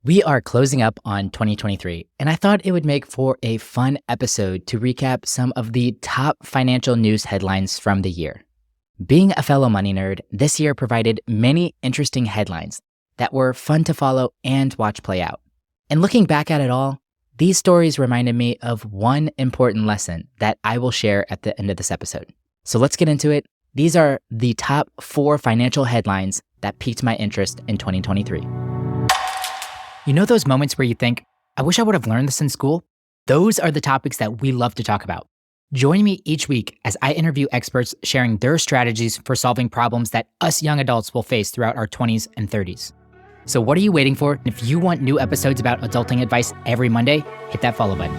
We are closing up on 2023, and I thought it would make for a fun episode to recap some of the top financial news headlines from the year. Being a fellow money nerd, this year provided many interesting headlines that were fun to follow and watch play out. And looking back at it all, these stories reminded me of one important lesson that I will share at the end of this episode. So let's get into it. These are the top 4 financial headlines that piqued my interest in 2023. You know those moments where you think, I wish I would have learned this in school? Those are the topics that we love to talk about. Join me each week as I interview experts sharing their strategies for solving problems that us young adults will face throughout our 20s and 30s. So what are you waiting for? If you want new episodes about adulting advice every Monday, hit that follow button.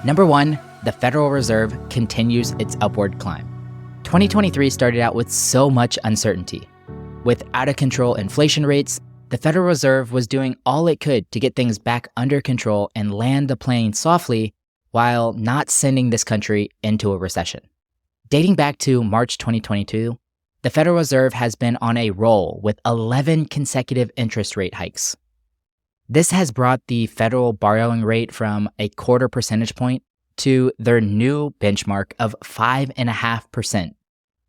Number 1, the Federal Reserve continues its upward climb. 2023 started out with so much uncertainty. With out-of-control inflation rates, the Federal Reserve was doing all it could to get things back under control and land the plane softly while not sending this country into a recession. Dating back to March 2022, the Federal Reserve has been on a roll with 11 consecutive interest rate hikes. This has brought the federal borrowing rate from a 0.25 percentage point to their new benchmark of 5.5%.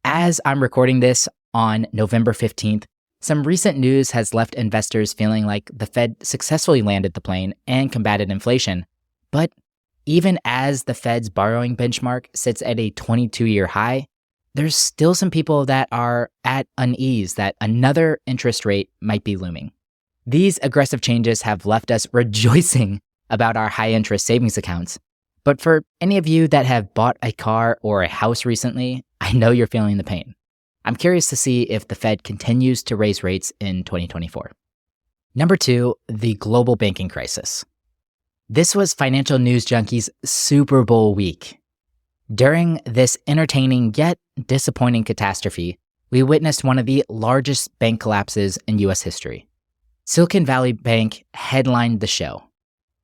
As I'm recording this on November 15th, some recent news has left investors feeling like the Fed successfully landed the plane and combated inflation. But even as the Fed's borrowing benchmark sits at a 22-year high, there's still some people that are at unease that another interest rate might be looming. These aggressive changes have left us rejoicing about our high-interest savings accounts. But for any of you that have bought a car or a house recently, I know you're feeling the pain. I'm curious to see if the Fed continues to raise rates in 2024. Number 2, the global banking crisis. This was Financial News Junkie's Super Bowl week. During this entertaining yet disappointing catastrophe, we witnessed one of the largest bank collapses in U.S. history. Silicon Valley Bank headlined the show.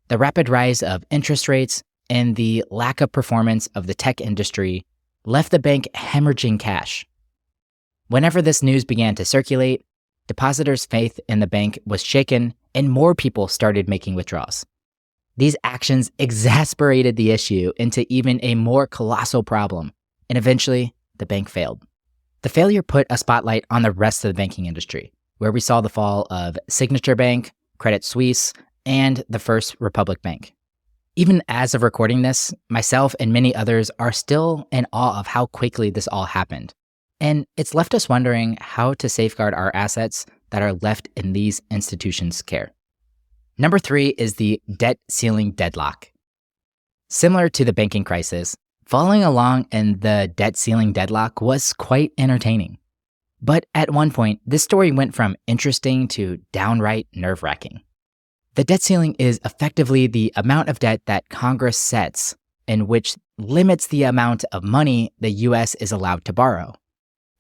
The rapid rise of interest rates and the lack of performance of the tech industry left the bank hemorrhaging cash. Whenever this news began to circulate, depositors' faith in the bank was shaken and more people started making withdrawals. These actions exasperated the issue into even a more colossal problem, and eventually, the bank failed. The failure put a spotlight on the rest of the banking industry, where we saw the fall of Signature Bank, Credit Suisse, and the First Republic Bank. Even as of recording this, myself and many others are still in awe of how quickly this all happened. And it's left us wondering how to safeguard our assets that are left in these institutions' care. Number 3 is the debt ceiling deadlock. Similar to the banking crisis, following along in the debt ceiling deadlock was quite entertaining. But at one point, this story went from interesting to downright nerve-wracking. The debt ceiling is effectively the amount of debt that Congress sets, in which limits the amount of money the U.S. is allowed to borrow.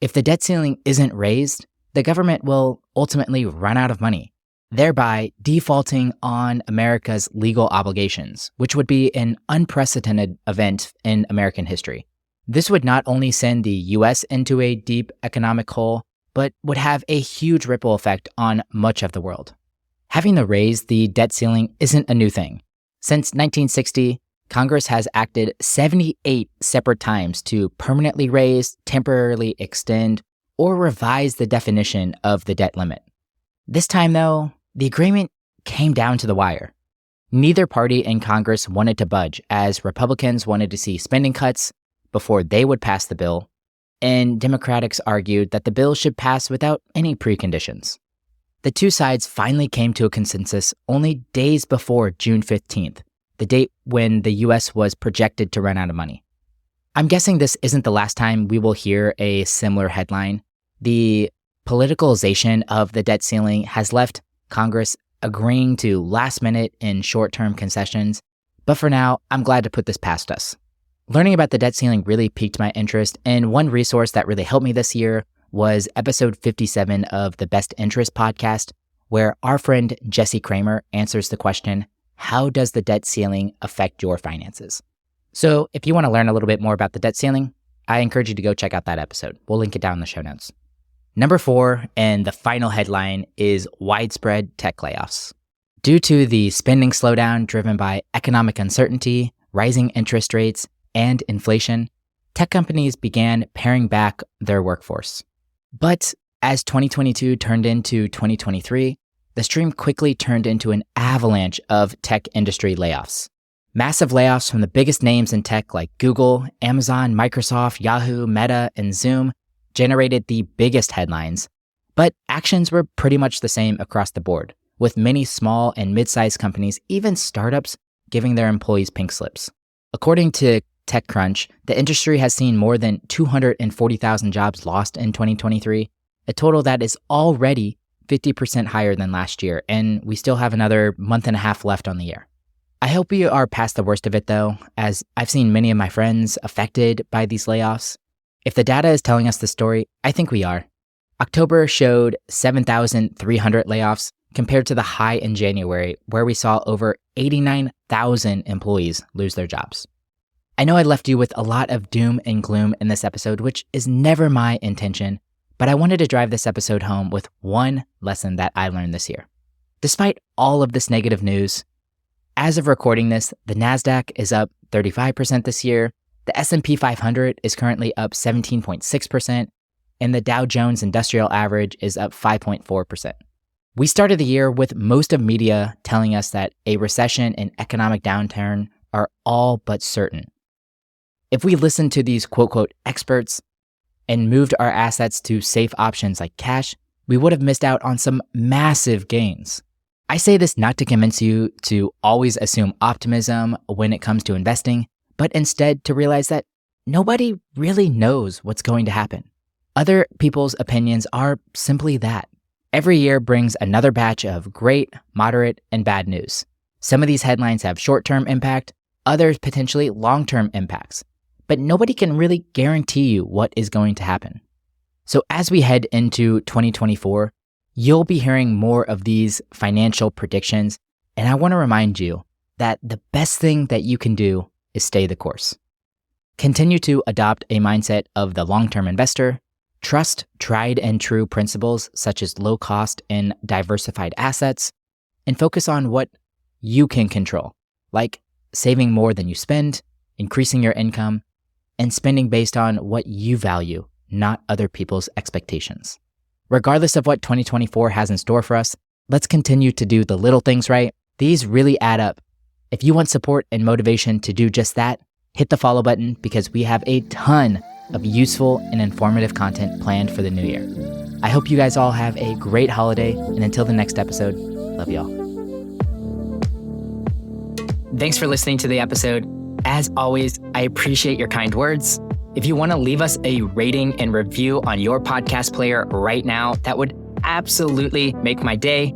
If the debt ceiling isn't raised, the government will ultimately run out of money, thereby defaulting on America's legal obligations, which would be an unprecedented event in American history. This would not only send the US into a deep economic hole, but would have a huge ripple effect on much of the world. Having to raise the debt ceiling isn't a new thing. Since 1960, Congress has acted 78 separate times to permanently raise, temporarily extend, or revise the definition of the debt limit. This time, though, the agreement came down to the wire. Neither party in Congress wanted to budge, as Republicans wanted to see spending cuts before they would pass the bill, and Democrats argued that the bill should pass without any preconditions. The two sides finally came to a consensus only days before June 15th, the date when the US was projected to run out of money. I'm guessing this isn't the last time we will hear a similar headline. The politicalization of the debt ceiling has left Congress agreeing to last-minute and short-term concessions, but for now, I'm glad to put this past us. Learning about the debt ceiling really piqued my interest, and one resource that really helped me this year was episode 57 of the Best Interest podcast, where our friend Jesse Kramer answers the question, how does the debt ceiling affect your finances? So if you want to learn a little bit more about the debt ceiling, I encourage you to go check out that episode. We'll link it down in the show notes. Number 4, and the final headline, is widespread tech layoffs. Due to the spending slowdown driven by economic uncertainty, rising interest rates, and inflation, tech companies began paring back their workforce. But as 2022 turned into 2023, the stream quickly turned into an avalanche of tech industry layoffs. Massive layoffs from the biggest names in tech like Google, Amazon, Microsoft, Yahoo, Meta, and Zoom generated the biggest headlines, but actions were pretty much the same across the board, with many small and mid-sized companies, even startups, giving their employees pink slips. According to TechCrunch, the industry has seen more than 240,000 jobs lost in 2023, a total that is already 50% higher than last year, and we still have another month and a half left on the year. I hope we are past the worst of it though, as I've seen many of my friends affected by these layoffs. If the data is telling us the story, I think we are. October showed 7,300 layoffs compared to the high in January, where we saw over 89,000 employees lose their jobs. I know I left you with a lot of doom and gloom in this episode, which is never my intention, but I wanted to drive this episode home with one lesson that I learned this year. Despite all of this negative news, as of recording this, the NASDAQ is up 35% this year, the S&P 500 is currently up 17.6%, and the Dow Jones Industrial Average is up 5.4%. We started the year with most of media telling us that a recession and economic downturn are all but certain. If we listened to these quote-unquote experts and moved our assets to safe options like cash, we would have missed out on some massive gains. I say this not to convince you to always assume optimism when it comes to investing, but instead to realize that nobody really knows what's going to happen. Other people's opinions are simply that. Every year brings another batch of great, moderate, and bad news. Some of these headlines have short-term impact, others potentially long-term impacts, but nobody can really guarantee you what is going to happen. So as we head into 2024, you'll be hearing more of these financial predictions, and I want to remind you that the best thing that you can do is stay the course. Continue to adopt a mindset of the long-term investor, trust tried and true principles such as low cost and diversified assets, and focus on what you can control, like saving more than you spend, increasing your income, and spending based on what you value, not other people's expectations. Regardless of what 2024 has in store for us, let's continue to do the little things right. These really add up. If you want support and motivation to do just that, hit the follow button because we have a ton of useful and informative content planned for the new year. I hope you guys all have a great holiday, and until the next episode, love y'all. Thanks for listening to the episode. As always, I appreciate your kind words. If you want to leave us a rating and review on your podcast player right now, that would absolutely make my day.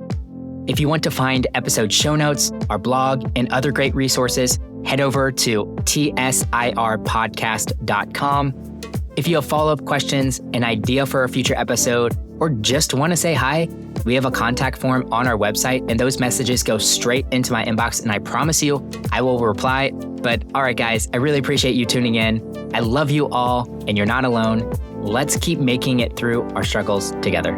If you want to find episode show notes, our blog, and other great resources, head over to tsirpodcast.com. If you have follow-up questions, an idea for a future episode, or just want to say hi, we have a contact form on our website, and those messages go straight into my inbox, and I promise you, I will reply. But all right, guys, I really appreciate you tuning in. I love you all, and you're not alone. Let's keep making it through our struggles together.